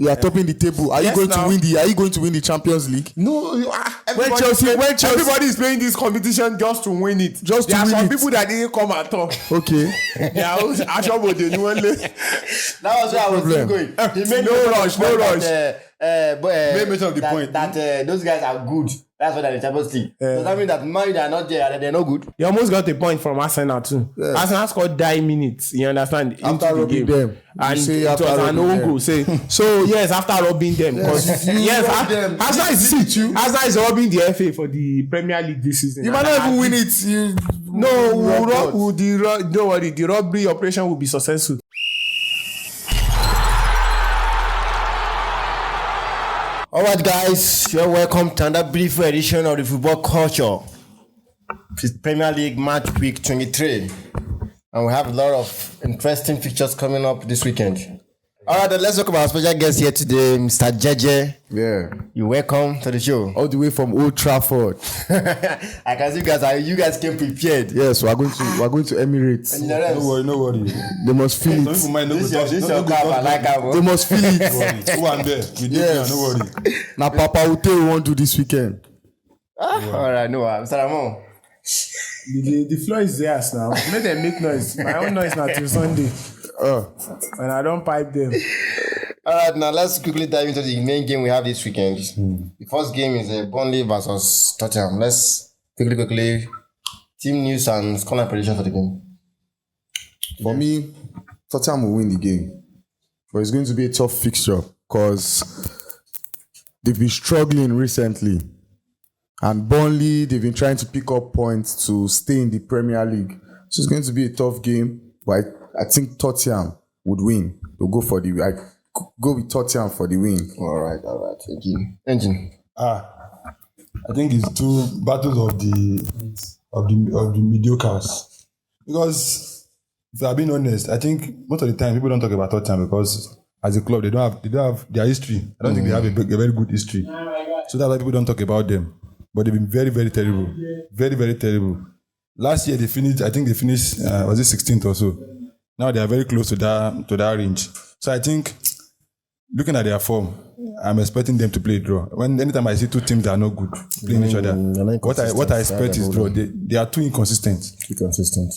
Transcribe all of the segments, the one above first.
You are topping the table. Are you going to win the? Are you going to win the Champions League? No. When Chelsea, everybody is playing this competition just to win it. There are some people that didn't come at all. Okay. That was where I was going. No rush. Main mention of the point that those guys are good. That's what they're in the Champions League. Does that mean that Man they are not there and they're not good? You almost got a point from Arsenal too. Yeah. Arsenal scored 9 minutes. You understand? After robbing them, and it was an own goal. So yes, after robbing them, because Arsenal is robbing the FA for the Premier League this season. You might not even win it. Don't worry. The robbery operation will be successful. Alright guys, you're welcome to another brief edition of the Football Culture. It's Premier League match week 23. And we have a lot of interesting fixtures coming up this weekend. Alright, then let's talk about our special guest here today, Mr. Jeje. Yeah. You're welcome to the show. All the way from Old Trafford. I can see you guys came prepared. Yes, we're going to Emirates. No worry. They must feel it. This your club, I like that one. They must feel it. Who am there? Yes. No worry. Now Papa Ute we won't do this weekend. Alright, no, Mr. Ramon. The floor is theirs now. Let them make noise. My own noise now till Sunday. And I don't pipe them. Alright, now let's quickly dive into the main game we have this weekend. The first game is Burnley versus Tottenham. Let's quickly team news and scoreline prediction for the game. For me, Tottenham will win the game. But it's going to be a tough fixture because they've been struggling recently. And Burnley, they've been trying to pick up points to stay in the Premier League. So it's going to be a tough game. But I think Tottenham would win. They'll go with Tottenham for the win. All right. Thank you. Engine. I think it's two battles of the mediocres. Because if I'm being honest, I think most of the time people don't talk about Tottenham because as a club they don't have their history. I don't think they have a very good history. So that's why people don't talk about them. But they've been very, very terrible. Very, very terrible. Last year they finished was it 16th or so? Now they are very close to that range. So I think looking at their form, I'm expecting them to play a draw. Anytime I see two teams that are not good playing each other, what I expect is draw. They are too inconsistent.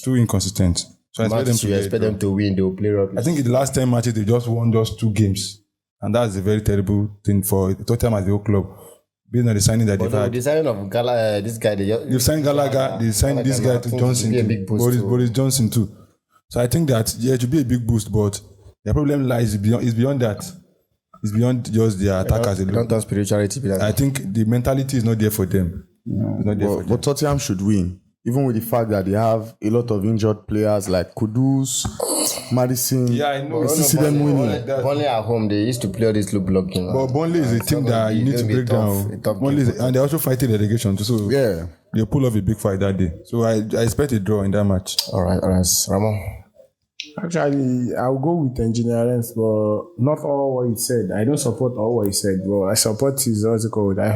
Too inconsistent. So I expect them to win. They will play rubbish. I think in the last 10 matches they just won just 2 games, and that's a very terrible thing for Tottenham as the whole club. Based on the signing that they've had. The signing of this guy, they've signed Gallagher. They signed this guy to Johnson, Boris Johnson too. So I think that it should be a big boost, but the problem lies beyond that. It's beyond just their attackers alone. Don't have spirituality. I think the mentality is not there for them. But Tottenham should win, even with the fact that they have a lot of injured players like Kudus, Madison. Yeah, I know. See them winning. Burnley at home, they used to play all this low blocking. But Burnley is a team that you need to break down. And they're also fighting relegation too. So yeah, they pull off a big fight that day. So I expect a draw in that match. All right, Ramon. Actually, I'll go with engineering, but not all what he said. I don't support all what he said, but I support his article. I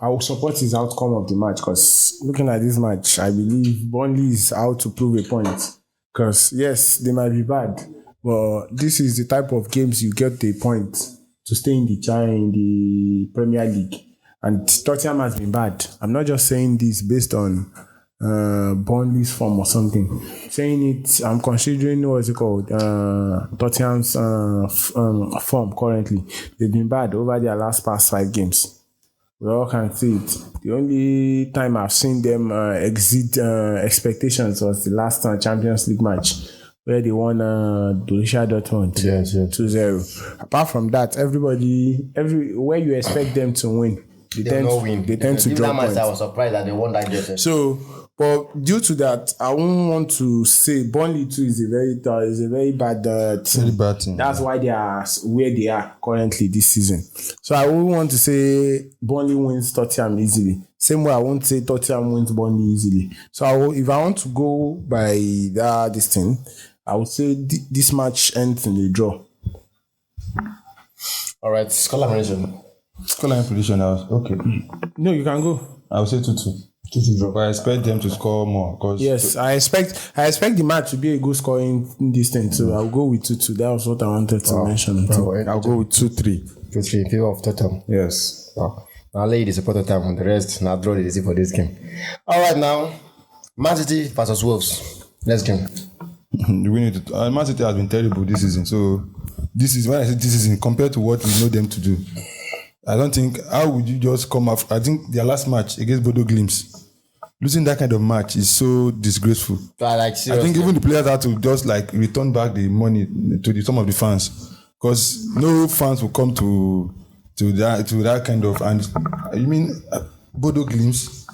will support his outcome of the match because looking at this match, I believe Burnley is out to prove a point. Because yes, they might be bad, but this is the type of games you get the point to stay in the Premier League. And Tottenham has been bad. I'm not just saying this based on Burnley's form or something. Saying it, I'm considering Tottenham's form currently. They've been bad over their past 5 games. We all can see it. The only time I've seen them exceed expectations was the last Champions League match where they won Borussia Dortmund 2-0. Apart from that, where you expect them to win, they tend to drop points. I was surprised that they won that game. So, but due to that, I won't want to say Burnley too is a very bad team. Very bad team. That's why they are where they are currently this season. So I won't want to say Burnley wins Tottenham easily. Same way I won't say Tottenham wins Burnley easily. So if I want to go by this thing, I would say this match ends in a draw. All right, scoreline prediction. Scoreline prediction. Okay. No, you can go. I will say 2-2. But I expect them to score more. Cause Yes, I expect the match to be a good scoring distance. So I'll go with 2-2. That was what I wanted to mention. I'll go with 2-3. 2-3 in favor of Tottenham. Yes. Wow. Now lay the support Tottenham. The rest now draw the easy for this game. All right, now Man City versus Wolves. Let's go. we need to. Man City has been terrible this season. So this is when I say this season compared to what we know them to do. I don't think how would you just come up. I think their last match against Bodo Glimt, losing that kind of match is so disgraceful. Like, I think even the players had to just like return back the money to some of the fans because no fans will come to that kind of. And you mean Bodo Glimt,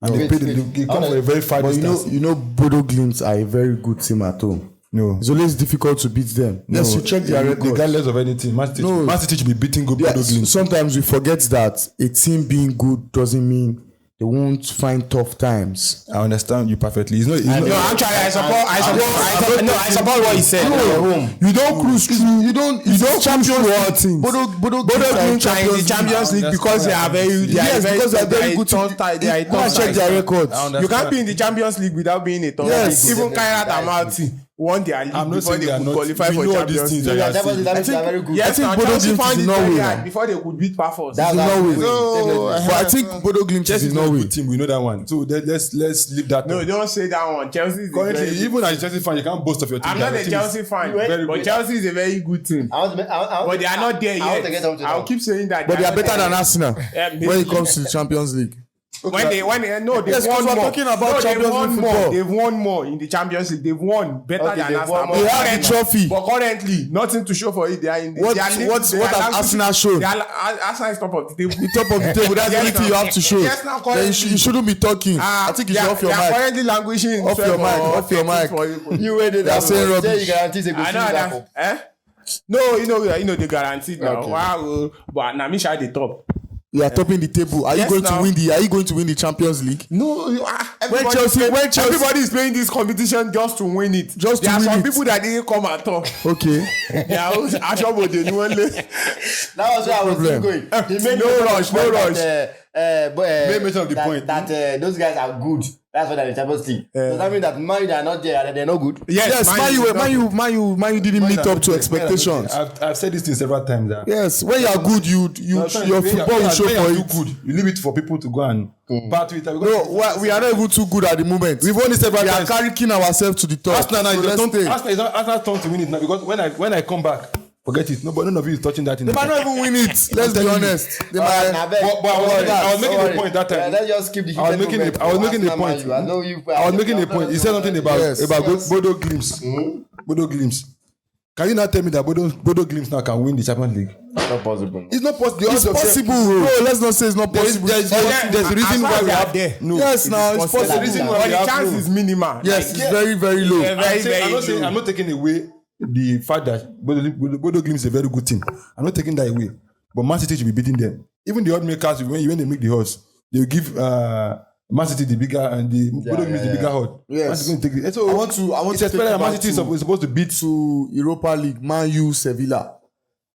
and they come for a very far But distance. you know Bodo Glimt are a very good team at home. No, It's always difficult to beat them. Yes, you check their record. regardless of anything. Man City should be beating good Bodo Yes, Glimt. sometimes we forget that a team being good doesn't mean they won't find tough times. I understand you perfectly. It's not. No, actually, I support what he said. You don't cruise through. You don't Champions League teams. Bodo Glimt are in the Champions League because they are very good team. Check their records. You can't be in the Champions League without being a top Yes. league. Even Kairat and Marty won their league I'm not before saying they they are could not. qualify We for know all these Champions things League. that you are saying. That are very good. Yes, think now Bodo Chelsea Glimt found is it in very Norway hard now. before they could beat Pafos. That's Norway. So, But I think Bodo Glimt Chelsea is is in not a Norway. good team. We know that one. So let's leave that. No, out. don't say that one. Chelsea is a Currently, very good even as a Chelsea fan, you can't boast of your team. I'm not Your a team Chelsea is fan, very but good. Chelsea is a very good team. I want to But they are not there I want to get yet. something I'll now. keep saying that. But they are not better there than yet. Arsenal when it comes to the Champions League. When they no, they've Yes, 'cause won we're more. talking about No, Champions they've won League more. football. They've won more in the Champions League. They've won better Okay, than they've Arsenal. won more. But They have the currently- trophy. But currently, nothing to show for it. They are in the. What they are linked- has they are Arsenal languishing- shown? They are Arsenal is top of the table. The top of the table. That's the Yes, only thing now. you have to show. Yes, now, Then you shouldn't be talking. I think you should off your They are mic. currently languishing. Off your mic, off your mic. You wait it. They're saying rubbish. You guarantee they go I see know Liverpool. that. No, you know they guaranteed now. Okay. Wow, but Namisha at the top. You are topping the table. Are you Yes, going now. to win the? Are you going to win the Champions League? No, Chelsea- everybody is playing this competition just to win it. Just to there are win some it. people that didn't come at all. Okay. They are actually they knew only. That was where I was problem. going. He made No mention of rush, the no point rush. Made mention of the that, point. that those guys are good. That's what they're in the Champions League. Does that mean that Man U are not there and they're not good? Yes, Man U didn't meet up to expectations. I've said this thing several times. That Yes, when you are good, your football will show when for you are it. too good. You leave it for people to go and battle it. No, we are not even too good at the moment. We've won it several We are times. carrying ourselves to the top. Arsenal now So is let's turn. stay. Arsenal turn to win it now because when I come back, forget it. None of you is touching that. They might not even win it. Let's be honest. They Alright, might. now, beg. But I was making the point that time. Let's just skip the I was heated making moment it. I was for making the Arsenal, point. Man U. I know you. I was making a point. He said something about Yes. Bodo Glimt. Bodo Glimt. Can you not tell me that Bodo Glimt now can win the Champions League? Not possible. It's not possible. It's possible, bro. Let's not say it's not possible. There's a reason why we have there. no. Yes, now it's There's a possible. reason why But we the have chance no. is minimal. Yes, it's very, very low. I'm not taking away the fact that Bodo Glimt is a very good team. I'm not taking that away. But Man City should be beating them. Even the odd makers, when they make the odds, they will give Man City the bigger and the Bodo Glimt the bigger odd. Yes. Man City going to take it. So I want to it's take expected it that Man back City is supposed to beat. to Europa League, Man U, Sevilla.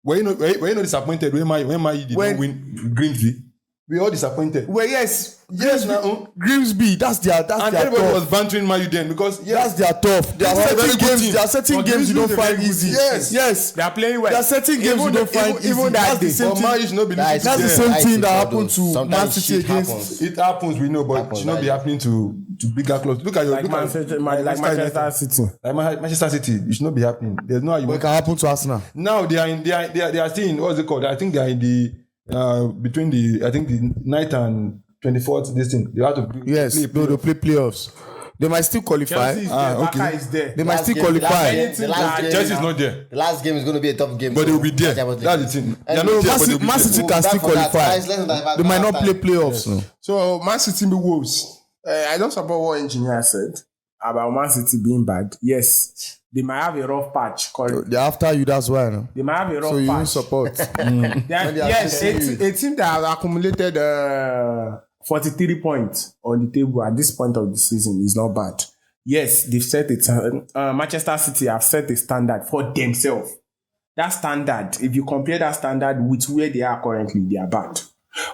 Were you not disappointed when Man U did not win Grimsby? We all disappointed. Well, yes, now. Grimsby. That's their And their everybody was tough. bantering Man U then because That's their tough. There are That's a very certain good games. team. There are certain But games you Grimsby don't is a very find good easy. team. Yes. They are playing well. There are certain games you don't find easy. even That's that the day. same but thing. Man U should not be That is losing That's to the them. same thing that all happened those. to Sometimes Man City shit against. happens. It happens, we know, but it should not be happening to bigger clubs. Look at your Like Manchester City. Manchester City. It should not be happening. There's no how you What want. can happen to Arsenal? Now they are still in what's it called? I think they are in the between the 9th and 24th. This thing they have to Yes, they'll play playoffs. They might still qualify. Chelsea is there. Barca is there. They might Last still game- qualify. the last game- Chelsea is not there, The last game is going to be a tough game. but they will be there. Champions League. That's the thing. They are And not there, Man but they will be Man there. City We'll can back still for that. qualify. It's less than 5 They might not hours play time. playoffs. No. So Man City be Wolves. I don't support what engineer said about Man City being bad. Yes, they might have a rough patch. Correct. They're after you. That's why. No? They might have a rough So you won't patch. support. Yes, a team that has accumulated 43 points on the table at this point of the season is not bad. Yes, they've set it. Manchester City have set a standard for themselves. That standard, if you compare that standard with where they are currently, they are bad.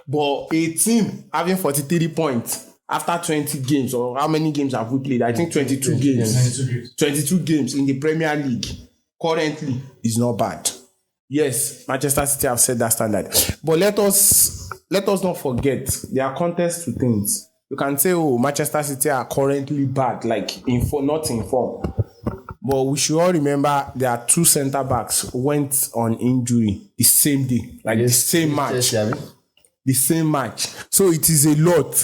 But a team having 43 points after 20 games, or how many games have we played? I think 22 games. 22 games in the Premier League currently is not bad. Yes, Manchester City have set that standard. But let us not forget there are contests to things. You can say, oh, Manchester City are currently bad, like not in form. But we should all remember there are 2 centre backs went on injury the same day, like the same match. The same match. So it is a lot.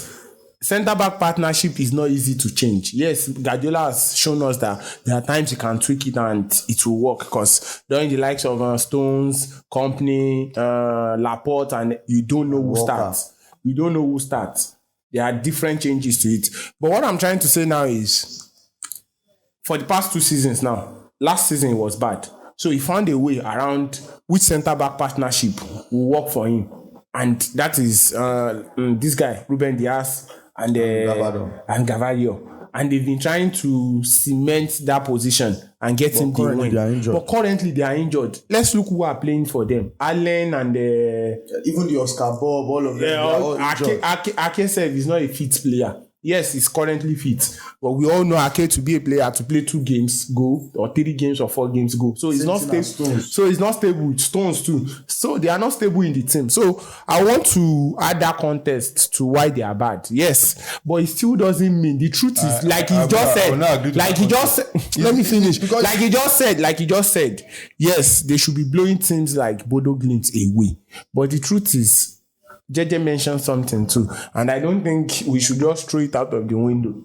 Centre back partnership is not easy to change. Yes, Guardiola has shown us that there are times you can tweak it and it will work, because during the likes of Stones, Company, Laporte, and you don't know who starts. You don't know who starts. There are different changes to it. But what I'm trying to say now is, for the past 2 seasons now, last season was bad. So he found a way around which centre-back partnership will work for him. And that is this guy, Ruben Dias and Gavadio. And they've been trying to cement that position and get him the win. But currently they are injured. Let's look who are playing for them. Allen and even the Oscar Bob, all of them. Akesev is not a fit player. Yes, he's currently fit, but we all know Ake to be a player to play 2 games go, or 3 games or 4 games go. So it's not stable. So it's not stable with Stones too. So they are not stable in the team. So I want to add that context to why they are bad. Yes, but it still doesn't mean the truth is let me finish. Like he just said, yes, they should be blowing teams like Bodo Glimt away. But the truth is, JJ mentioned something too, and I don't think we should just throw it out of the window.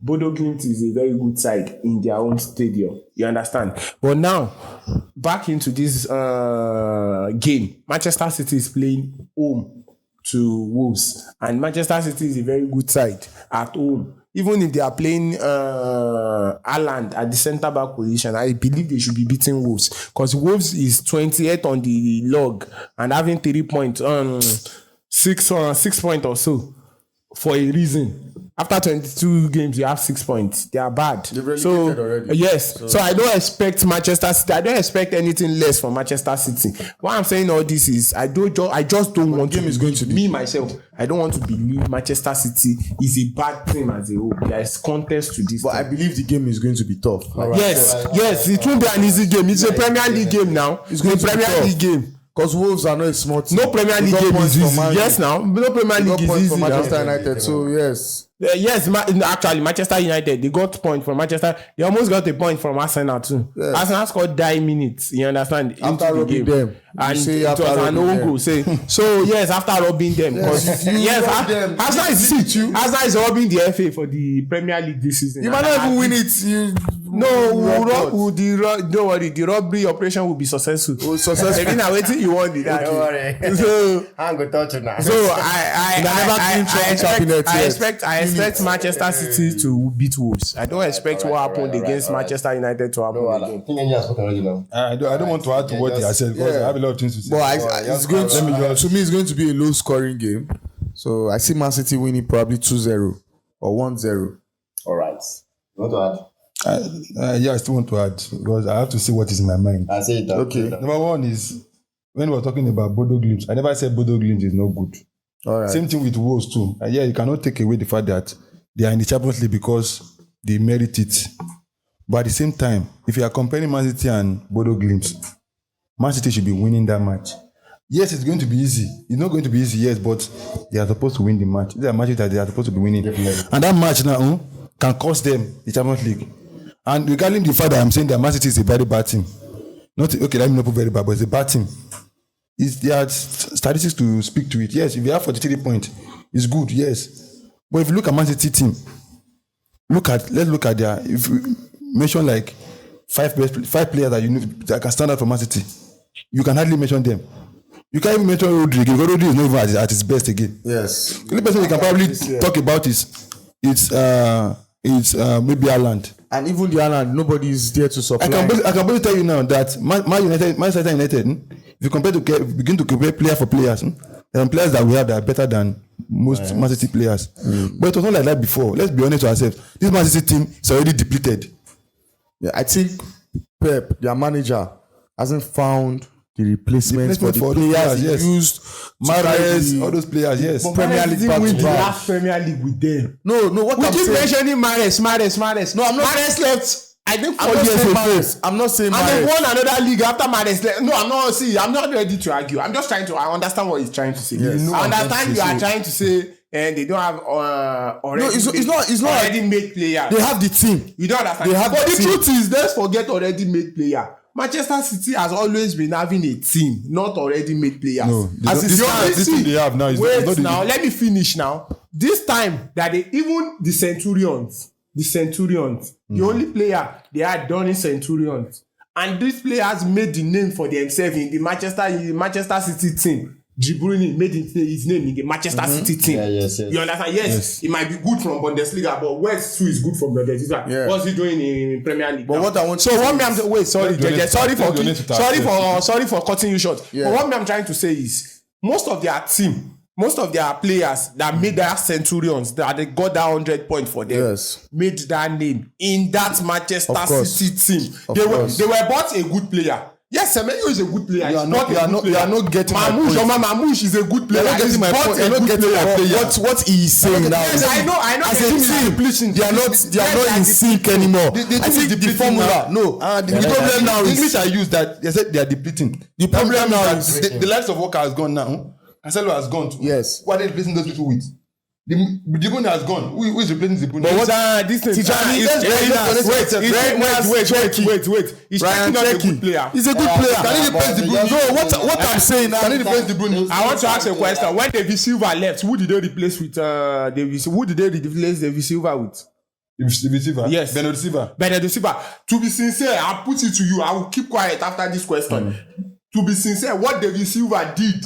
Bodo Glimt is a very good side in their own stadium. You understand? But now, back into this game, Manchester City is playing home to Wolves, and Manchester City is a very good side at home. Even if they are playing Haaland at the centre-back position, I believe they should be beating Wolves. Because Wolves is 28th on the log and having 3 points, 6 points or so, for a reason. After 22 games, you have 6 points. They are bad. They've relegated already. Yes. So I don't expect Manchester City. I don't expect anything less from Manchester City. Why I'm saying all this is I just don't want to. Is going to be me myself. I don't want to believe Manchester City is a bad team as a whole. There is contest to this. But I believe the game is going to be tough. Yes. It won't be an easy game. It's a Premier League game now. It's going to be a Premier League game. Because Wolves are not a small team. No Premier League game is easy. Yes, now. No Premier League is easy for now. Manchester United, so yes. Yes, actually, Manchester United, they got point from Manchester. They almost got a point from Arsenal too. Yes. Arsenal scored 9 minutes, you understand, after into the game. Them. And it was an own goal. So yes, after robbing them. Arsenal is robbing the FA for the Premier League this season. You might not even win it. Don't worry, the robbery operation will be successful. Maybe now waiting you want it. Don't worry. So I'm going to touch it now. So I expect Manchester City to beat Wolves. I don't expect what happened against Manchester United to happen again. I don't want to add to what he has said, because I have a lot of things to say. But to me, it's going to be a low-scoring game. So I see Man City winning probably 2-0 or 1-0. All right. You want to add? I still want to add, because I have to see what is in my mind. I say it. Okay. Number one is, when we were talking about Bodo Glimt, I never said Bodo Glimt is not good. All right. Same thing with Wolves too. You cannot take away the fact that they are in the Champions League because they merit it. But at the same time, if you are comparing Man City and Bodo Glimt, Man City should be winning that match. Yes, it's going to be easy. It's not going to be easy, yes, but they are supposed to win the match. These are matches that they are supposed to be winning. Definitely. And that match now can cost them the Champions League. And regarding the fact that I'm saying that Man City is a very bad team, let me not put very bad, but it's a bad team. There are statistics to speak to it. Yes, if you have 43 points, it's good, yes. But if you look at Man City team, let's look at their, if you mention like five players that can stand out for Man City, you can hardly mention them. You can't even mention Rodri again. Rodri is not even at his best again. Yes. The only person we can probably talk about is maybe Haaland. And even the Haaland, nobody is there to supply. I can boldly tell you now that Manchester United, if you begin to compare player for players, there are players that we have that are better than most Man City players. But it was not like that before. Let's be honest with ourselves. This Man City team is already depleted. Yeah, I think Pep, their manager, hasn't found the replacement for the players he used. Mahrez, all those players, yes. Premier League back to win the back. last Premier League with them. No, what We I'm keep saying. mentioning Mahrez. No, I'm not. Mahrez left. I think 4 I'm not years saying ago. Mahrez. I'm not saying And they Mahrez. won another league after Mahrez left. No, I'm not ready to argue. I'm just trying to. I understand what he's trying to say. Yes. I understand you are trying to say, and they don't have already. No, it's not. already made players. They have the team. You don't understand. They have But the the team. truth is, let's forget already made player. Manchester City has always been having a team, not already made players. No, As this team they have now is wait not the- now, let me finish now. This time that even the Centurions, the only player they had done in Centurions, and these players made the name for themselves in the Manchester City team. De Bruyne made his name in the Manchester City team. Yeah, yes. You understand? Yes, it might be good from Bundesliga, but West too is good from Bundesliga. Yeah. What's he doing in Premier League? But now? what I want. So what me I'm wait, sorry, Don't JJ, donate to tax, sorry for cutting you short. Yeah. But what me I'm trying to say is most of their team, most of their players that made that Centurions, that they got that 100 point for them, Yes. made that name in that Manchester Of course. City team. Of They course. were bought a good player. Yes, Semenyo is a good player. You are He's not- bought a you are good not- you player. are not getting my Mamouche, point. Mamouche is a good player. You are not getting He's my bought point. a You are not good getting my player. player. What he is saying now Yes, is I know. as the a team is team depleting. they are not in sync anymore. The I team is think the depleting formula now. no The the problem now English is I use that they said they are depleting. The problem now is- the likes of Walker has gone now. Cancelo has gone too. Yes. What are they replacing those people with? The De Bruyne has gone. Who is replacing De Bruyne? But what this thing? Tijani, He's let's checking be us. honest, Wait, Checky. He's Ryan checking out a Checky. good player. He's a good Yeah, player. Can he replace De Bruyne? No, what I'm saying now. Can he replace De Bruyne? I want to ask a question. When David Silva left, who did they replace with who did they replace David Silva with? David Silva? Yes. Bernardo Silva. Bernardo Silva. To be sincere, I'll put it to you. I will keep quiet after this question. To be sincere, what David Silva did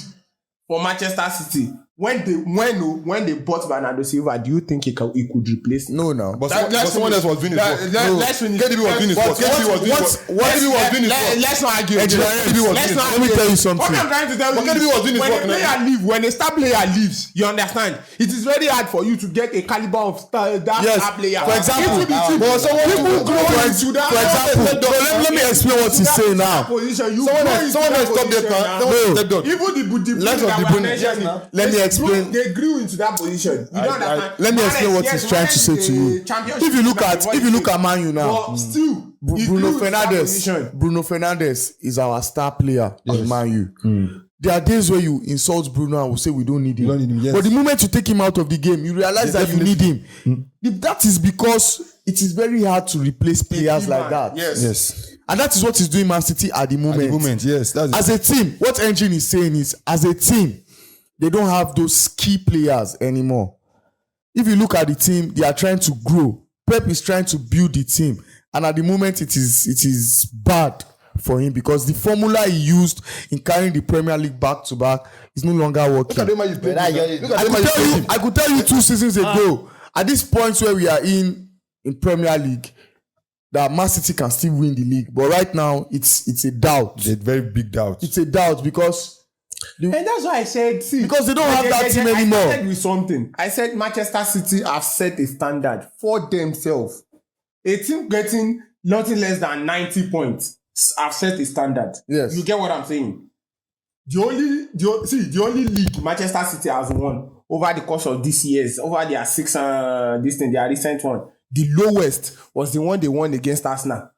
for Manchester City when they bought Bernardo Silva, do you think he could replace? No, now. But someone else was doing his work. Let's finish. KDB was doing his work. KDB was doing his work. KDB was doing his work. Let's not argue. Let's not Let me tell you something. What I'm trying to tell you But KDB was doing his when work a now. player leaves, when a star player leaves, you understand, it is very hard for you to get a caliber of that Yes. star player. For example, Into the team. but someone People grow into that. For example, let me explain what he's saying now. Position. You Someone grow else into stop that there. position now. Someone No. stepped down. Even the Let's not that De were Bruyne. mentioning, Yes, Let me explain. They grew into that position. You don't understand. Let me explain what Mahrez, he's yes, trying to say Mahrez to is you. a championship If you look player at before if he you look came. at Man U now, But still, he grew Bruno into that Fernandes. position. Bruno Fernandes is our star player in Man U. There are days where you insult Bruno and will say we don't need him. don't need him, yes. But the moment you take him out of the game, you realize that you need him. That is because it is very hard to replace players like that. Yes. And that is what is doing Man City at the moment. At the moment, yes. That's As a team, what Engine is saying is, as a team, they don't have those key players anymore. If you look at the team, they are trying to grow. Pep is trying to build the team, and at the moment, it is bad for him because the formula he used in carrying the Premier League back to back is no longer working. Look at them how you play. But I could tell you 2 seasons ago, at this point where we are in Premier League, that Man City can still win the league. But right now, it's a doubt. It's a very big doubt. It's a doubt because And that's why I said, see, Because they don't have that team anymore. I started with something. I said Manchester City have set a standard for themselves. A team getting nothing less than 90 points have set a standard. Yes. You get what I'm saying? The only league Manchester City has won over the course of this years, over their their recent one, the lowest was the one they won against Arsenal.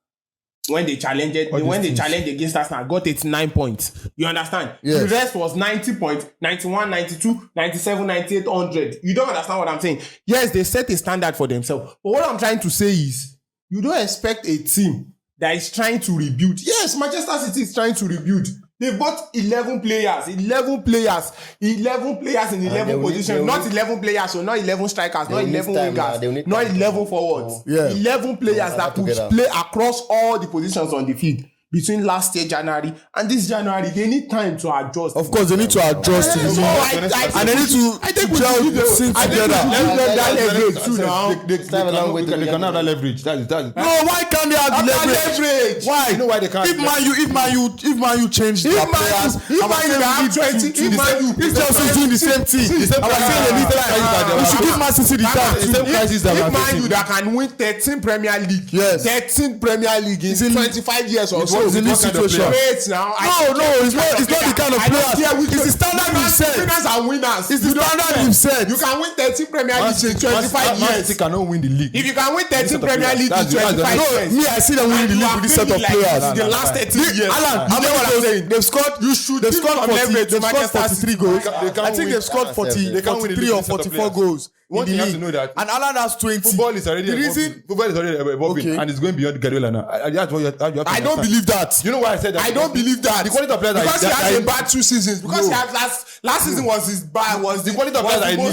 When they challenged against Arsenal, got 89 points. You understand? Yes. The rest was 90 points, 91, 92, 97, 98, 100. You don't understand what I'm saying? Yes, they set a standard for themselves. But what I'm trying to say is, you don't expect a team that is trying to rebuild. Yes, Manchester City is trying to rebuild. They bought 11 players in 11 positions. Not 11 players, so not 11 strikers, not 11 wingers, not 11 forwards. Yeah. 11 players that could play across all the positions on the field. Between last year, January, and this January, they need time to adjust. of course they need to adjust to the So new and they need to gel sync together. that leverage too now. They can have that leverage. That's it. No, why can't they have the leverage? Why? You know why they can't? If Man U change their players, if Chelsea is doing the same thing, I was saying a little time, we should give Man City the time The same crisis that we are If Man facing. U that can win 13 Premier League, Yes. 13 Premier League in 25 years or so, players in this What kind of situation. player? Wait now. No, it's not the kind of players. It's the standard you've set. Winners and winners. It's the standard you've set. You can win 13 Premier League in 25 Man years. City cannot win the league. If you can win 13 set of Premier players. League in That's the- 25 no, years, Me, I see them winning the league with this set of players. the last 13 years. Alan, how many goals? They've scored. They've scored 40. They've scored 43 goals. I think they've scored 40, They can't win the 43 league or with this set of 44 players. goals One in thing the you have league. to know that And Alan has 20. football is already The reason. evolving, Okay. and it's going beyond Guardiola now. That's what you have to I don't understand. believe that. You know why I said that? I don't believe that. The quality of players because he that has a bad 2 seasons. Because No. he had last season was his bad. Was The quality of players I need.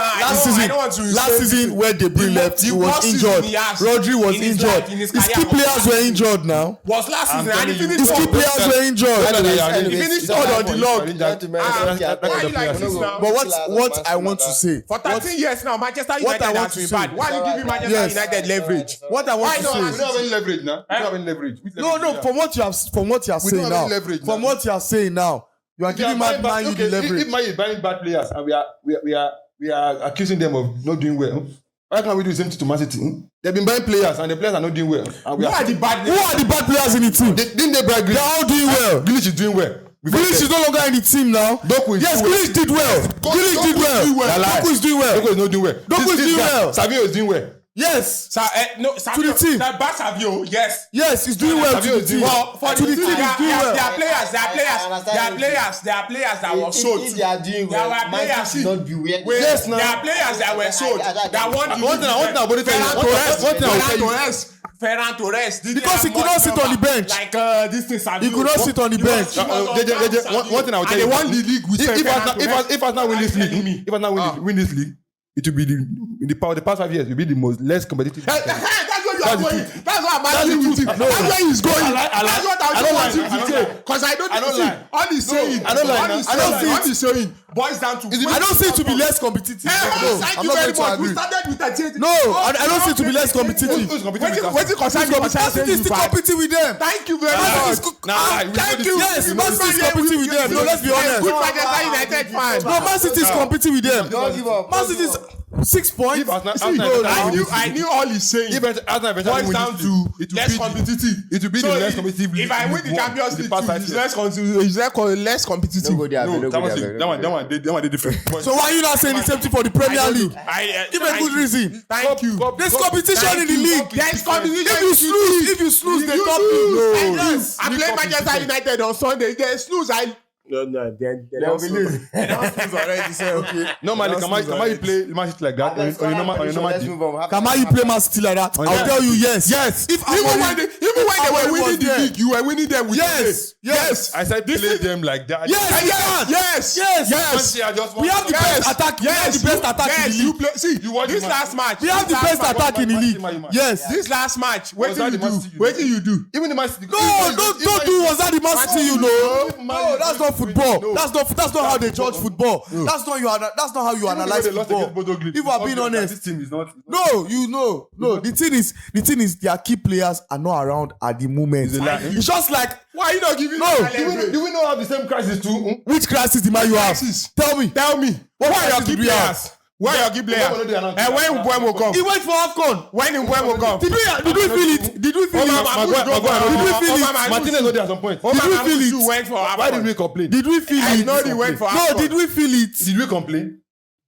Last season where De Bruyne left, he was worst season injured. he has Rodri was in his injured. life, in his His career key was players last were season. injured now. Was last season and he telling you. finished His key fourth. players were injured. He finished third on the log. Why you like this now? But what I want to say, For 13 years now, Manchester What I United want has to been say- bad. Why are you giving Manchester Yes. United leverage? what I want Why to not? say, We don't have any leverage now. We don't have any leverage. Which no, leverage we from what you are We saying don't have now, any leverage from now. what you are saying now, you are They are giving buying Man U the If leverage. Man is buying bad players and we are accusing them of not doing well, why can't we do the same thing to Man City? They've been buying players and the players are not doing well. And we Who are the bad Who are the bad players in the team? Didn't they buy Grealish? They are all doing well. Grealish is doing well. Grealish is no longer in the team now. Doku is Yes, doing well. Grealish did well. Grealish did well. Doku is doing well. Doku is not doing well. Doku is This doing guy, well. Savio is doing well. Yes. No, To the team. Savio, yes. Yes, he's doing well to Savio the is team. doing Well, for To the team, he's doing well. there are players that were sold. If they are doing There well, were Man players. City not be where. Wait, Yes, now. there are players that were sold that won the One thing I want to tell you. Ferran Torres didn't Because he have could not much sit on the number. bench. Like this thing, Savio. He could not sit on the bench. One thing I will tell And you. they won the league with If Arsenal win this league, me. if Arsenal win this league, it will be the past 5 years. It will be the most less competitive. That's where you That's are the going. truth. That's what I'm That's asking the with you. truth. That's where he's going. I like- That's what I I don't want you lie. to I don't say. lie. Because I don't I don't see lie. all he's saying. I don't lie All now. he's I don't saying- see all it. he's saying boils down to. I don't see it to be less competitive. No, Thank I'm you not very going to much. We agree. started with a change. No, I don't see it to be less competitive. Who's competing with What's us? the concern? Man City is still competing with them. Thank you very Man City is much. co- Thank you. Yes, Man City is competing with them. No, let's be honest. Good Manchester United fan. No, Man City is competing with them. Don't give up. Man City is 6 points. If Arsenal- See, Arsenal- no, Arsenal- no. I knew all he's saying. If Arsenal eventually Boils win down this to league, it will less be competitive. It will be the less competitive league. If I win the we've won Champions in League the past too, 5 it's years. less competitive. Don't go there. No, don't go that there, don't go there. one they different. So why are you not saying the same thing for the Premier League? Give a good reason. Thank you. There's competition in the league. There's competition. If you snooze, they top you. Yes. I play Manchester United on Sunday. They snooze. No, they don't snooze. They don't snooze already. Say okay. Normally, can you play Man City like that on your normal Let's team? move on. Can you play Man City like that? I'll tell you yes. Yes. If Even when they Amorim were was winning the there. league, you were winning them with Yes. Yes. I said play them like that. Yes. we Yes, can. yes, Yes. yes. We have the best attack. We have the best attack in the you league. play. See, You watch this the last match. We have the best attack in the league. Yes. This last match. What Was did that you the Man do? City you What do? did you do? Even the Man City. No, don't do. Was that the Man City you know? No, that's not football. That's not how they judge football. That's not how you analyze football. If we are being honest. This team is not. No, you know. No, the thing is their key players are not around at the moment. It's a lie. It's just like Why are you not giving? No. Do we not have the same crisis too? which crisis the man you have? Crisis. Tell me. Tell me. Why are your crisis key do we have? players? Why are your key players? When will they announce And when Mbuemo come? He went for AFCON. When Mbuemo come? Did we feel it? Did we feel Omar it? Mahmoud go for- Did we feel Omar it? Mahmoud Martinez was there at some point. Omar Did we Mahmoud feel too it? went for Why did AFCON. we complain? Did we feel I it? know they went for No, AFCON. did we feel it? Did we complain?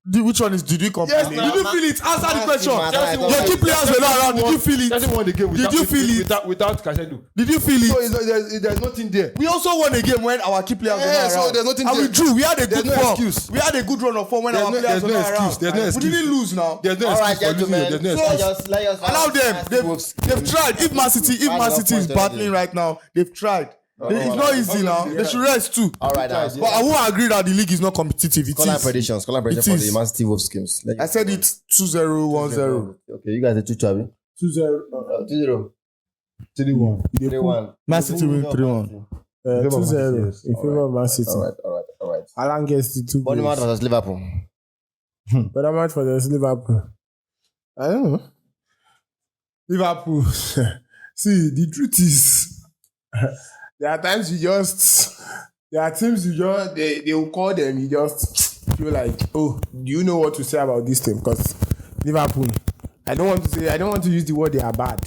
Which one is did we complain? Yes, Did you feel it? Answer the question. Chelsea Your key players were not around. Did you feel Chelsea it? won the game Did you feel it? without Caicedo. Did you feel So it? there's nothing there. We also won a game when our key players were Yeah, not so around. there's nothing And we there. drew. We had a There's good no form. excuse. We had a good run of form when There's our no- players there's were no not excuse. around. There's no We excuse. didn't lose now. There's no All right, excuse for losing. gentlemen. There's no So- excuse. Let us Allow them. They've tried. If Man City is battling right now, they've tried. It's not easy now. They should rest too. All right, But I won't agree that the league is not competitive. It Call is. predictions. Call prediction It for is. the Man City Wolves games. I said it's 2-0, 1-0. Okay, you guys are 2-2. 2-0. 2-0. 3-1. 3-1. Man City win 3-1. 2-0 in favor of Man City. All right. Alan gets the 2 Bournemouth goals. versus Liverpool. But I'm out for the Liverpool. I don't know. Liverpool. See, the truth is, there are times there are teams they will call them, you just feel like, oh, do you know what to say about this team? Because Liverpool, I don't want to use the word they are bad.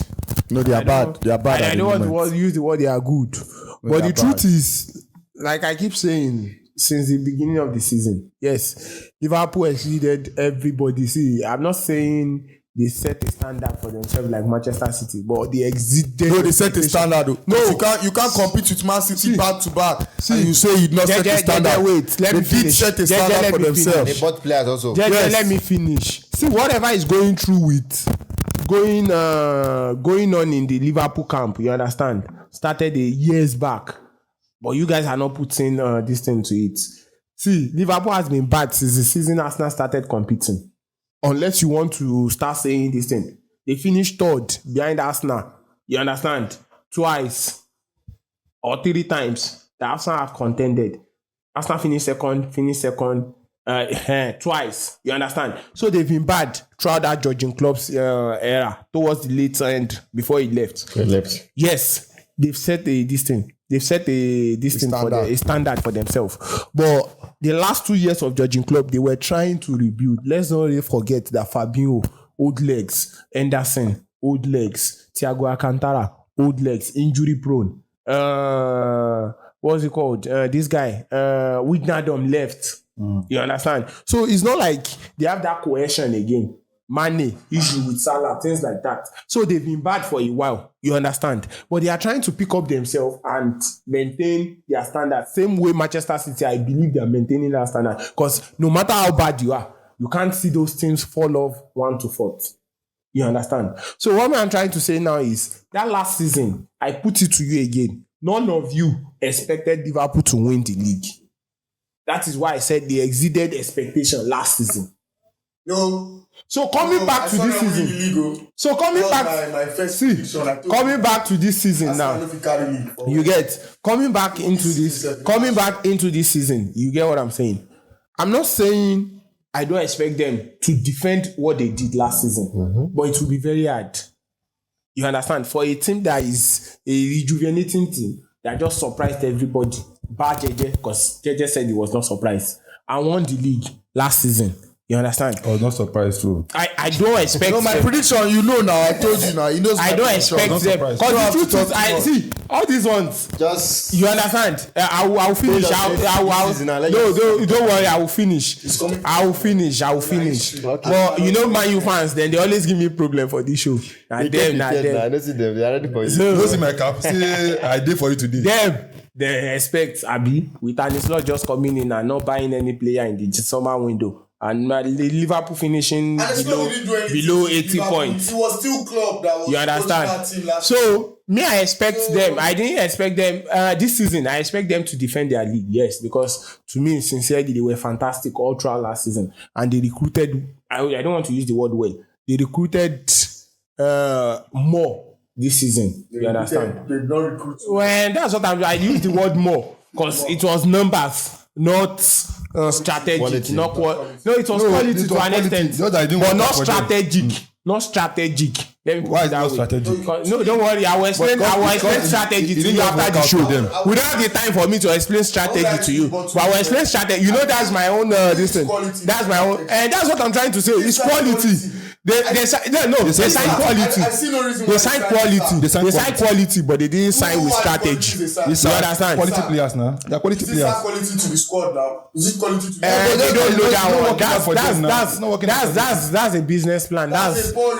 No, they are bad. They are bad. I at the don't want to moment. use the word they are good. But they the are truth bad. is, like I keep saying, since the beginning of the season, yes, Liverpool exceeded everybody. See, I'm not saying they set a standard for themselves like Manchester City, but they exceeded. No, they set a expectation. standard. Though. No. You can't compete with Man City back to back. See. And you say you not set a standard. Wait, let they me did finish. set a Jeje, standard let for me finish. themselves. They bought players also. Just let me finish. See, whatever is going on in the Liverpool camp, you understand, started years back, but you guys are not putting this thing to it. See, Liverpool has been bad since the season Arsenal started competing. Unless you want to start saying this thing, they finished third behind Arsenal. You understand? Twice or 3 times the Arsenal have contended. Arsenal finished second. Twice, you understand? So they've been bad throughout that Jurgen Klopp's era towards the late end before he left. Yes, they've set a standard for themselves. But the last 2 years of Jurgen Klopp, they were trying to rebuild. Let's not really forget that Fabinho, old legs, Henderson, old legs, Thiago Alcantara, old legs, injury prone. What's it called? This guy, Wijnaldum left. You understand? So it's not like they have that cohesion again. Mane, issue with Salah, things like that. So they've been bad for a while. You understand? But they are trying to pick up themselves and maintain their standard. Same way Manchester City, I believe they are maintaining their standard. Because no matter how bad you are, you can't see those teams fall off 1 to 4th. You understand? So what I'm trying to say now is that last season, I put it to you again. None of you expected Liverpool to win the league. That is why I said they exceeded expectation last season. No. So coming back to this season. So coming back. Coming back to this season now. You get coming back into this season. You get what I'm saying? I'm not saying I don't expect them to defend what they did last season, but it will be very hard. You understand? For a team that is a rejuvenating team that just surprised everybody. Bar JJ, because JJ said he was not surprised. I won the league last season. You understand? I was not surprised too. I don't expect. No, my them. prediction, you know now. I told you now. He knows. I don't expect them surprised. because the truth is, I see all these ones. Just You understand? I'll finish. No, don't worry. I will finish. I will finish. Okay. But you know, Man U fans, then they always give me problem for this show. And them, I don't see them. They are ready for you. Don't see my cap. Say I did for you today. them. They expect Abi with Anislo just coming in and not buying any player in the summer window. And Liverpool finishing below 80 points. It was still club that was. You understand? So me, I expect them. I didn't expect them this season. I expect them to defend their league. Yes, because to me, sincerely, they were fantastic all throughout last season, and they recruited. I don't want to use the word well. They recruited more this season. You understand? They don't recruit. Well, that's what I use the word more because it was numbers, not strategic. Quality. No, it was quality it to was an quality. extent, Just that I didn't but work not out for them. strategic. Not strategic. Let me put Why it is that not way. strategic? No, don't worry. I will explain. I will explain strategy it to didn't you just after work the out show. for them. We don't have the time for me to explain strategy to you, but I will explain strategy. You know, that's my own this thing. That's my own, and that's what I'm trying to say. It's quality. They sign quality. I see no reason. They sign quality. They sign quality, but they didn't sign with strategy. You understand? Quality players now. They're quality Is this players. quality to the squad now? Is it quality to the They don't know that one. It's not working out for them now. That's a business plan. That's poor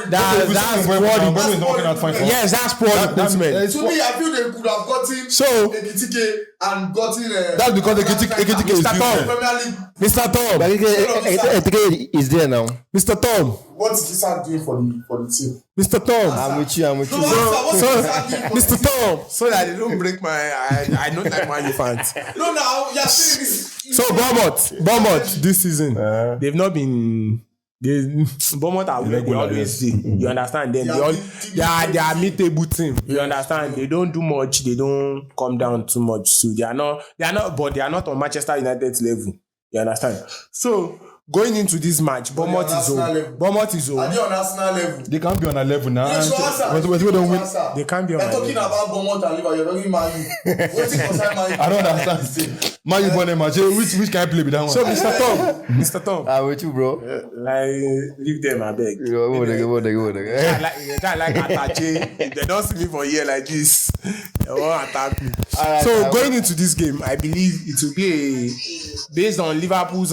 Mbeumo is not working out fine for us. Yes, that's poor recruitment. To me, I feel they could have gotten So- Ekitike and gotten. That's because Ekitike is Mr. Tom. different. Premier League. Mr. Tom, Ekitike is there now. Mr. Tom, What is Kisa doing for the team? Mr. Tom. I'm with you. No, So, what is Kisa doing for Mr. the team? Tom, so that they don't break my. I don't like Man U fans. No, now you're saying this. So Bournemouth this season, they've not been. Bournemouth are where they always do. You understand? Then they are mid-table team. You understand? They don't do much. They don't come down too much. So they are not. But they are not on Manchester United's level. You understand? So going into this match, Bournemouth is Arsenal home. level. Bournemouth is home. Are they on Arsenal level? They can't be on a level now. Yes, And- answer. but we don't win. They can't be on You're my talking level. about Bournemouth and Liverpool. You're talking Man U. Waiting for Man U. I don't understand. Man, you born a match. Which can I play with that one? So Mr. Tom, I'm with you, bro. like leave them, I beg. Go on. I like Atache. If they don't see me for a year like this, they won't attack me. Alright, So going into this game, I believe it will be based on Liverpool's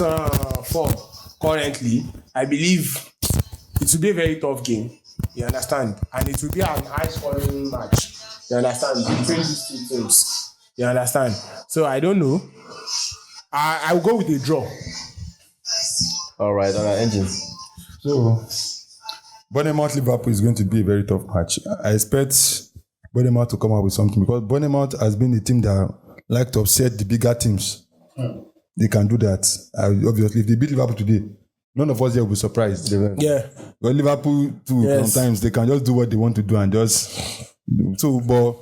form currently. I believe it will be a very tough game. You understand? And it will be an high-scoring match. You understand? Between these two teams. You understand? So I don't know. I will go with a draw. All right, engines. So, Bournemouth Liverpool is going to be a very tough match. I expect Bournemouth to come up with something because Bournemouth has been a team that like to upset the bigger teams. They can do that. Obviously, if they beat Liverpool today, none of us here will be surprised. Yeah. But Liverpool too, Yes. sometimes they can just do what they want to do and just so. But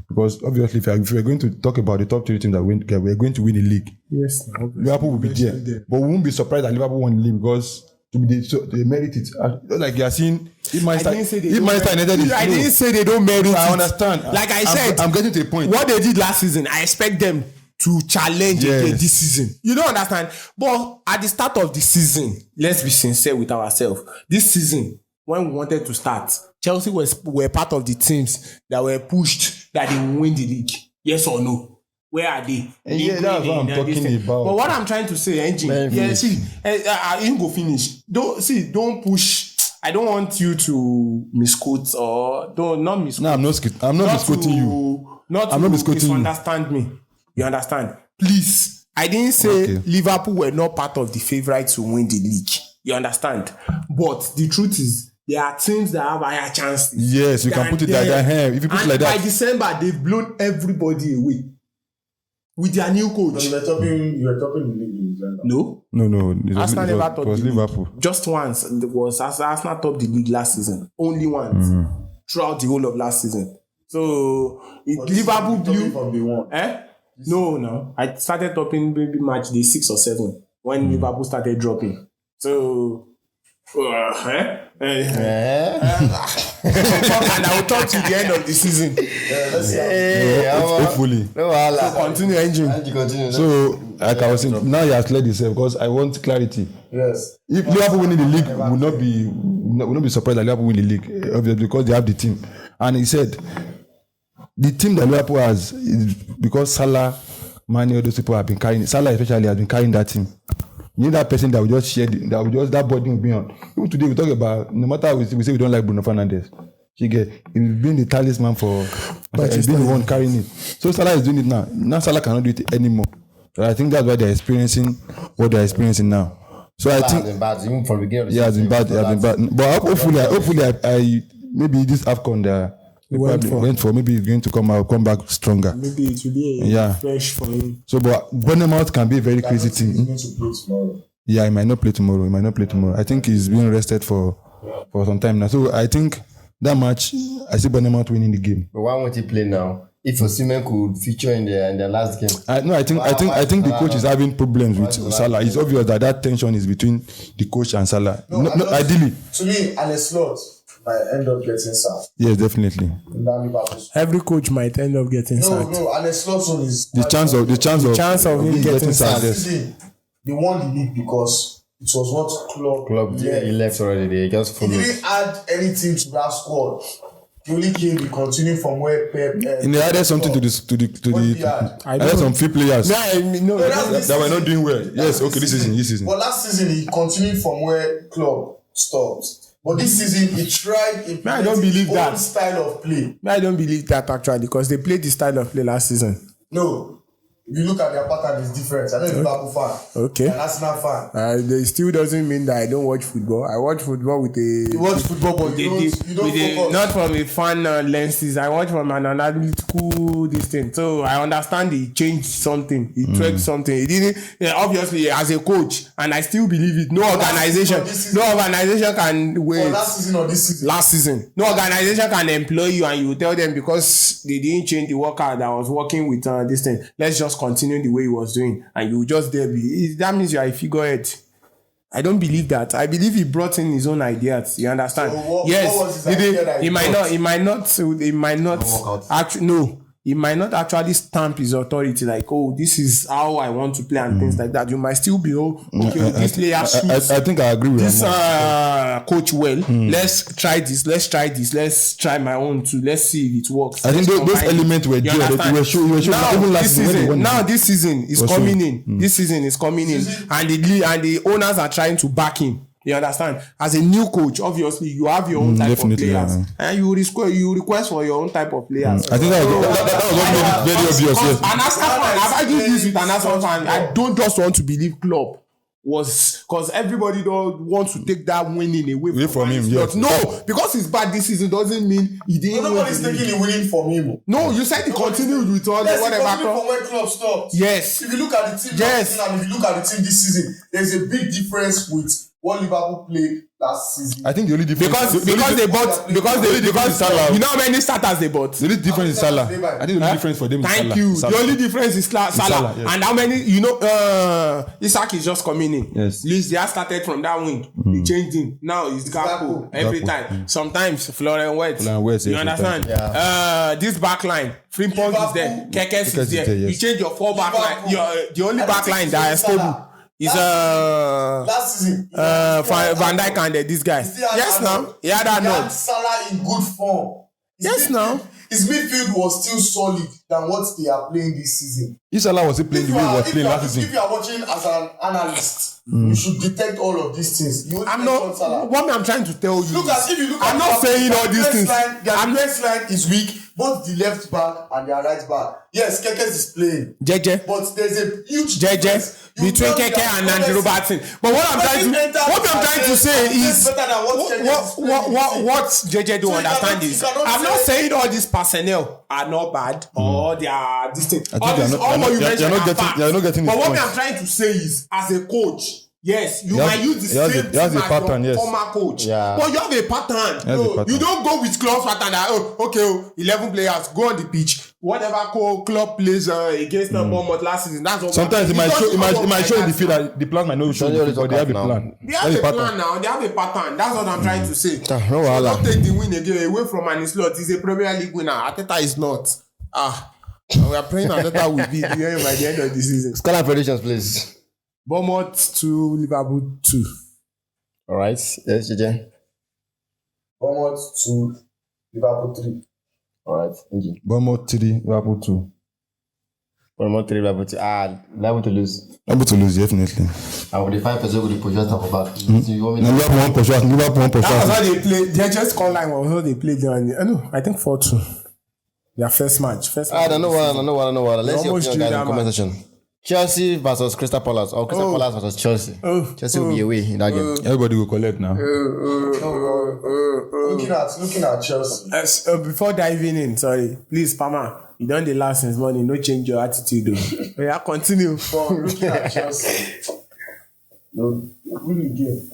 because obviously, if we're going to talk about the top three teams that we're going to win the league. Yes. Liverpool will be there. But we won't be surprised that Liverpool won the league because they merit it. Like you are seeing, if Manchester United is I slow, didn't say they don't merit it. I understand. Like I said, I'm getting to a point. what they did last season, I expect them to challenge Yes. again this season. You don't understand? But at the start of the season, let's be sincere with ourselves. This season, when we wanted to start, Chelsea were part of the teams that were pushed that they will win the league. Yes or no? Where are they? Yeah, that's what I'm This talking thing. about. But what I'm trying to say, Engine, I ain't go finish. Don't push. I don't want you to misquote or not misquote. No, I'm not misquoting you. Not I'm to not misquoting you. misunderstand me. You understand? Please. I didn't say Okay. Liverpool were not part of the favourites to win the league. You understand? But the truth is, there are teams that have higher chances. Yes, you can put it like that. Hey, if you put it like By that, December, they've blown everybody away with their new coach. You were topping the league in December. No, no, it Arsenal never topped it was the league. Liverpool. Just once. It was Arsenal topped the league last season. Only once. Throughout the whole of last season. So, Liverpool blew. From the one. No. I started topping maybe match day 6 or 7 when Liverpool started dropping. So, and I will talk to the end of the season. Hopefully. Continue, Engine. So, like I was saying, now you have cleared yourself because I want clarity. Yes. If Liverpool winning the league, will not be surprised that Liverpool win the league, obviously because they have the team. And he said, the team that Liverpool has is because Salah, Mane, all those people have been carrying. Salah especially has been carrying that team. You need that person that will just share, that body will be on. Even today we talk about, no matter how we say we don't like Bruno Fernandes. He's been the talisman for, he's been the one carrying it. So Salah is doing it now. Now Salah cannot do it anymore. So I think that's why they're experiencing what they're experiencing now. So I think Even from the beginning of the yeah, it's been bad. But hopefully, I maybe this AFCON they went for maybe he's going to come back stronger. Maybe it will be fresh for him. So, but Bournemouth can be a very crazy team. He's going to play tomorrow. Yeah, he might not play tomorrow. I think he's being rested for some time now. So I think that match, I see Bournemouth winning the game. But why won't he play now? If Osimhen could feature in the last game. I think the coach is having problems with Salah. It's obvious that tension is between the coach and Salah. No, ideally. To me, and a slot might end up getting sacked. Yes, definitely. In that Liverpool. Every coach might end up getting sacked. No, and a slot zone is The chance of him getting sacked. last season, they won the league because it was what club He left already. They just He followed. didn't add anything to that squad. He only came to continue from where Pep. And they added something to the added some few players that were not doing well. Yes, okay, this season. But last season he continued from where club stopped. But this season he tried. I don't believe his that own style of play. I don't believe that actually because they played the style of play last season. No. If you look at their pattern, it's different. I know you're a Liverpool fan. Okay. An Arsenal fan. It still doesn't mean that I don't watch football. I watch football with a. You watch football, but you don't focus. Not from a fan lenses. I watch from an analytical this thing. So I understand he changed something. He tweaked something. He didn't. Obviously, as a coach, and I still believe it. No organization can wait. Last season or this season? Last season, no organization can employ you and you tell them because they didn't change the worker that was working with this thing. Let's just just continue the way he was doing, and you just there be. That means you are a figurehead. I don't believe that. I believe he brought in his own ideas. You understand? So what yes, was his idea that he brought? He might not actually no. He might not actually stamp his authority like, oh, this is how I want to play and things like that. You might still be, this player suits I think I agree with this him. coach well. Let's try this. Let's try my own too. Let's see if it works. I think those elements were there. You were sure even last season. Now this season is coming in. This season is coming in, and the owners are trying to back him. You understand? As a new coach, obviously you have your own type of players, and you request for your own type of players. I think that was what made it very obvious. Yes. An Arsenal fan, I've argued this with an Arsenal fan. I don't just want to believe Klopp was because everybody don't want to take that winning away from him. Yes. No, because he's bad this season doesn't mean he didn't. Nobody's taking the winning from him. No, you said he continued with all the whatever. From when Klopp stopped. Yes. If you look at the team last season and if you look at the team this season, there's a big difference with what Liverpool played last season. I think the only difference because you know how many starters they bought. The only difference is Salah. I think the only difference for them is Salah. Thank you. The only difference is Salah. Yes. And how many? Isak is just coming in. Yes. Luis Diaz started from that wing. He changed him. Now he's Gakpo every time. Sometimes Florian Wirtz. You understand? This back line, Frimpong is there. Kekes is there. You change your four back line. The only back line that is stable is last season Van Dijk and this guy. Yes, now he had that nod. Salah in good form. Yes, now his midfield was still solid than what they are playing this season. If Salah was playing the way he was playing last season, if you are watching as an analyst, you should detect all of these things. I'm not. What I'm trying to tell you. I'm not saying all these things. Their next line is weak. Both the left back and their right back. Yes, Kekes is playing. JJ. But there's a huge difference between Keke and Andrew Robertson. But what I'm trying to say is what JJ don't understand is I'm not saying all these personnel are not bad or they are distinct. All what you mentioned are facts. But what I'm trying to say is as a coach, yes, you might use the same thing as your former coach. Yeah. But you have a pattern. You don't go with club pattern that, 11 players, go on the pitch. Whatever club plays against the Bournemouth last season, that's what sometimes it might show in the field that the plan might not show, but they have a plan. They have a plan now. They have a pattern. That's what I'm trying to say. No, so don't take the win again away from an slot. He's a Premier League winner. Ateta is not. We are praying Ateta will be there by the end of the season. Score predictions, please. Bournemouth 2, Liverpool 2. All right. Yes, JJ. Bournemouth 2, Liverpool 3. All right. Engine. Bournemouth 3, Liverpool 2. Bournemouth 3, Liverpool 2. Liable to lose. Liable to lose, definitely. And with the 5% with the projector for back. So you want me to Liverpool 1%. Liverpool 1%. That was how they played. They just call line was how they played. No, I think 4-2. Their first match. I don't know what. Let's see your opinion, guys, in the comment section. Chelsea versus Crystal Palace or Crystal Palace versus Chelsea. Chelsea will be away in that game. Everybody will collect now. Looking at Chelsea. Before diving in, sorry, please, Pama, you done the last since morning. No change your attitude, though. Yeah, continue. Looking at Chelsea. No, really game.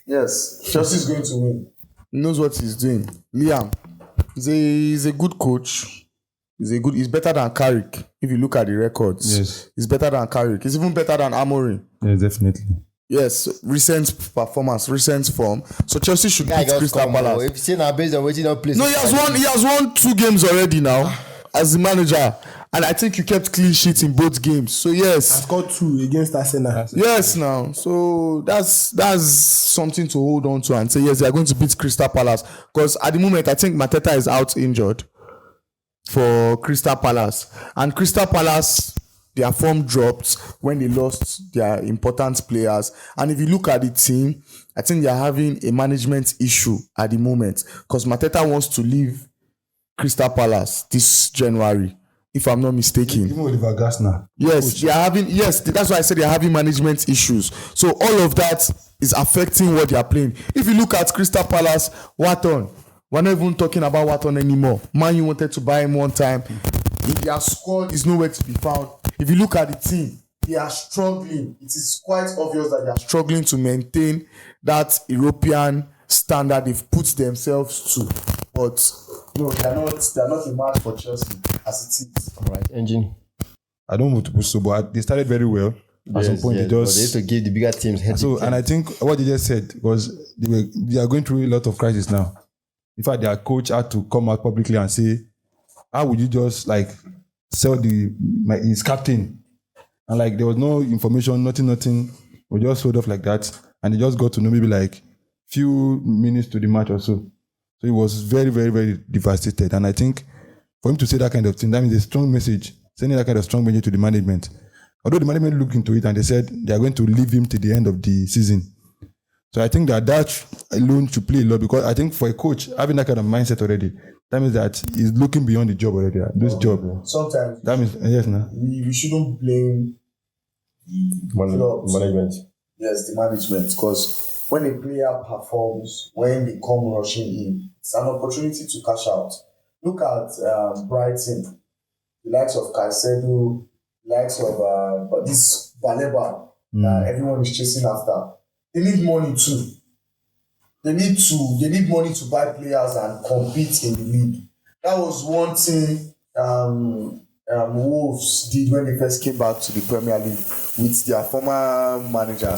Yes, Chelsea is going to win. He knows what he's doing. Liam, he's a good coach. He's better than Carrick. If you look at the records, yes, he's better than Carrick. He's even better than Amorim. Yes, definitely. Yes, recent performance, recent form. So Chelsea should beat Crystal Palace. If you say now based on waiting on place. No, he has won 2 games already now as the manager, and I think you kept clean sheet in both games. So yes, I scored 2 against Arsenal. Yes, now so that's something to hold on to and say yes, they are going to beat Crystal Palace because at the moment I think Mateta is out injured for Crystal Palace, and Crystal Palace, their form dropped when they lost their important players. And if you look at the team, I think they are having a management issue at the moment because Mateta wants to leave Crystal Palace this January, if I'm not mistaken. Even with Vargas. Yes, they are having. Yes, that's why I said they are having management issues. So all of that is affecting what they are playing. If you look at Crystal Palace, Watton. We're not even talking about Watton anymore. Man, you wanted to buy him one time. Their squad is nowhere to be found. If you look at the team, they are struggling. It is quite obvious that they are struggling to maintain that European standard they've put themselves to. But no, they are not a match for Chelsea as it is. All right, Engine. I don't want to put so, but they started very well. At some point, but they used to give the bigger teams headache. So, and I think what they just said was they are going through a lot of crisis now. In fact, their coach had to come out publicly and say, "How would you just like sell his captain?" And like there was no information, nothing. We just sold off like that, and they just got to know maybe like few minutes to the match or so. So he was very, very, very devastated. And I think for him to say that kind of thing, that means a strong message, sending that kind of strong message to the management. Although the management looked into it and they said they are going to leave him to the end of the season. So I think that alone should play a lot, because I think for a coach, having that kind of mindset already, that means that he's looking beyond the job already. This job. Sometimes That means, yes, no? we shouldn't blame the clubs. Management. Yes, the management, because when a player performs, when they come rushing in, it's an opportunity to cash out. Look at Brighton, the likes of Caicedo, the likes of this Baleba that everyone is chasing after. They need money too. They need money to buy players and compete in the league. That was one thing Wolves did when they first came back to the Premier League with their former manager.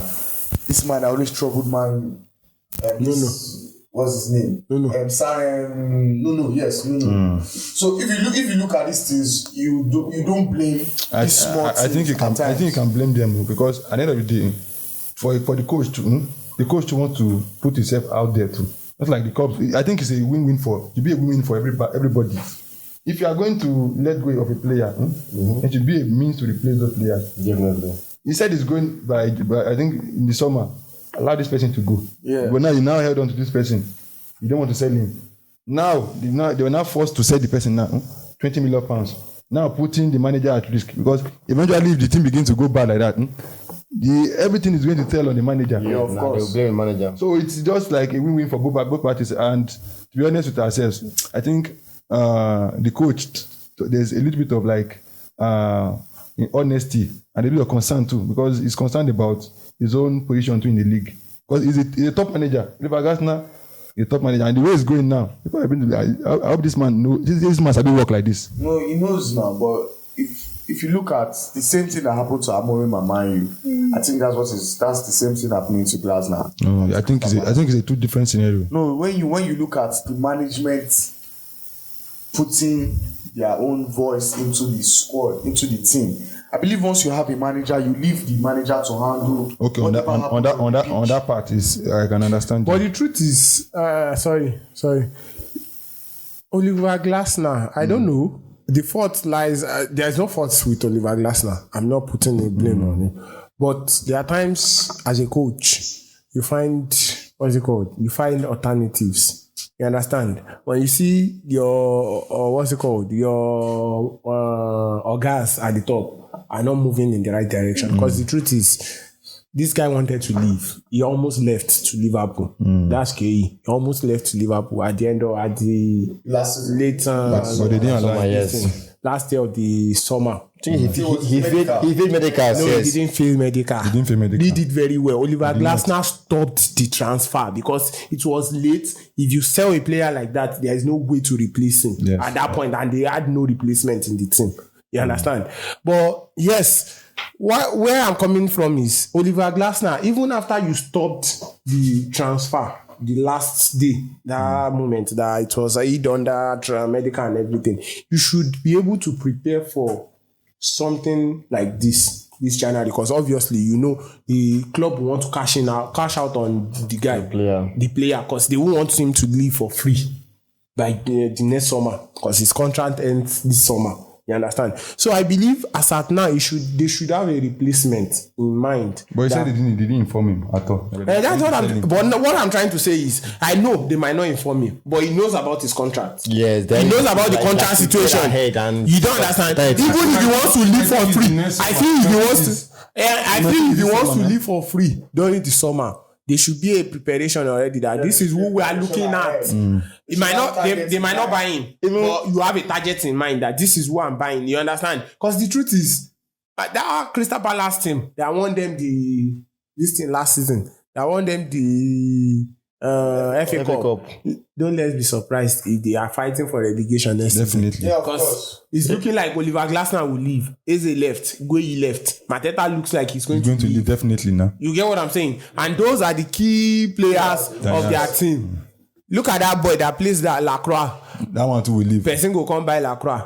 This man always troubled man. What's his name? Nuno. Yes. So if you look at these things, you don't blame these small I think you can. I think you can blame them, because at the end of the day, for the coach to want to put himself out there too. Not like the club. I think it's a win-win to be a win-win for everybody. If you are going to let go of a player, it should be a means to replace those players. Definitely. He said he's going by I think in the summer, allow this person to go. Yeah. But now you held on to this person. You don't want to sell him. Now they were now forced to sell the person now, £20 million. Now putting the manager at risk, because eventually if the team begins to go bad like that, everything is going to tell on the manager. Yeah, of course. They'll blame the manager. So it's just like a win-win for both parties. And to be honest with ourselves, I think the coach, there's a little bit of like honesty and a bit of concern too, because he's concerned about his own position too in the league. Because he's a top manager. Oliver Glasner is a top manager, and the way it's going now, people have been. I hope this man knows. This man should work like this. No, he knows now. But if you look at the same thing that happened to Amorim and Man U, I think that's the same thing happening to Glasner. No, I think it's a two different scenario. No, when you look at the management putting their own voice into the squad, into the team, I believe once you have a manager, you leave the manager to handle. Okay, on that part is I can understand. But the truth is, sorry, Oliver Glasner, I don't know. The fault lies. There's no fault with Oliver Glasner. I'm not putting a blame on him. But there are times as a coach, you find You find alternatives. You understand? When you see your gas at the top are not moving in the right direction, because the truth is, this guy wanted to leave. He almost left to Liverpool. That's KE. He almost left to Liverpool at the end of last year of the summer. He failed medical. No, he didn't fail medical. He did very well. Oliver Glasner stopped the transfer because it was late. If you sell a player like that, there is no way to replace him at that point, and they had no replacement in the team. You understand? But yes, where I'm coming from is Oliver Glasner, even after you stopped the transfer, the last day, that moment that it was he done that medical and everything, you should be able to prepare for something like this January, because obviously the club will want to cash out on the guy, the player, because they won't want him to leave for free like the next summer, because his contract ends this summer. You understand? So I believe as at now, they should have a replacement in mind. But he said they didn't inform him at all. That's what I'm trying to say is, I know they might not inform him, but he knows about his contract. Yes, he knows about the contract situation. You don't understand? Even if he wants to leave for free, I feel if he wants to leave for free during the summer, there should be a preparation already that this is who we are looking at. It might not, they might not buy him, but you have a target in mind that this is who I'm buying. You understand? Because the truth is, that Crystal Palace team, they won them this thing last season. They won them the FA Cup. Don't let's be surprised if they are fighting for relegation next season. Definitely. Yeah, of Because course. it's looking like Oliver Glasner will leave. Eze left. Gueye left. Mateta looks like he's going He's going to to leave definitely now. You get what I'm saying? And those are the key players of their team. Look at that boy that plays that Lacroix. That one too will leave. Person go come by Lacroix.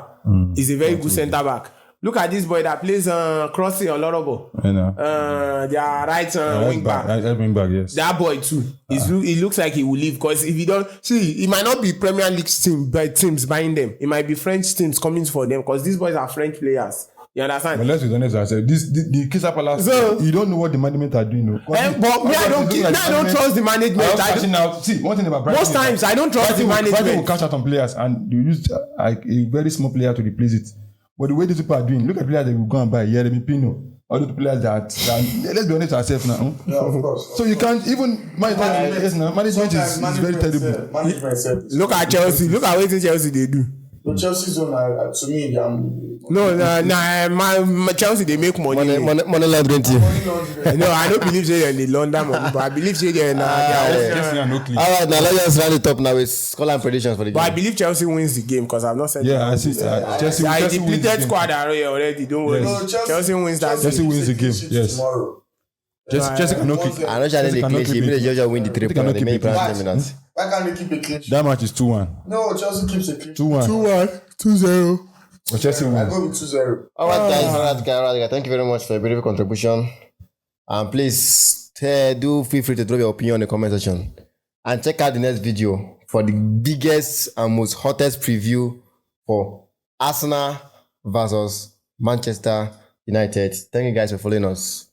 He's a very good centre back. Look at this boy that plays crossing on Lorobo. You know. Their right wing back. Right wing back, yes. That boy too. He looks like he will leave because if he don't see, it might not be Premier League teams buying them. It might be French teams coming for them because these boys are French players. You understand? But let's be honest, I said the Crystal Palace. So- you don't know what the management are doing. No. But me, I don't trust the management. See, one thing about Brighton Most is that times I don't trust the Brighton will management. cash out on players and you use like a very small player to replace it. But the way these people are doing, look at players that will go and buy Yeremi Pino. All the players that let's be honest with ourselves now. Yeah, of course. So you can't even management is very terrible. Management. Look at Chelsea. Look at what Chelsea they do. The Chelsea zone, to me, they are. My Chelsea they make money. Money laundering team. No, I don't believe they are in the London money, but I believe they are in. All right, now let's round it up now with scoreline predictions for the But I game. believe Chelsea wins the game because I've not said. Yeah, I see. Chelsea They are a wins the depleted game. squad already. Don't worry. Yes. Chelsea wins that. Chelsea game. wins the game, yes. Tomorrow. Chelsea cannot kick. I know Chelsea they cannot clean keep sheet. it. Maybe Georgia win the 3 They cannot points. They keep make it. France dominant. Why can't they keep a clean sheet? That match is 2-1. No, Chelsea keeps a clean sheet. 2-1. 2-1, 2-0. But Chelsea I wins. go with 2-0. All right, guys. Thank you very much for your beautiful contribution. And please do feel free to drop your opinion in the comment section. And check out the next video for the biggest and most hottest preview for Arsenal versus Manchester United. Thank you guys for following us.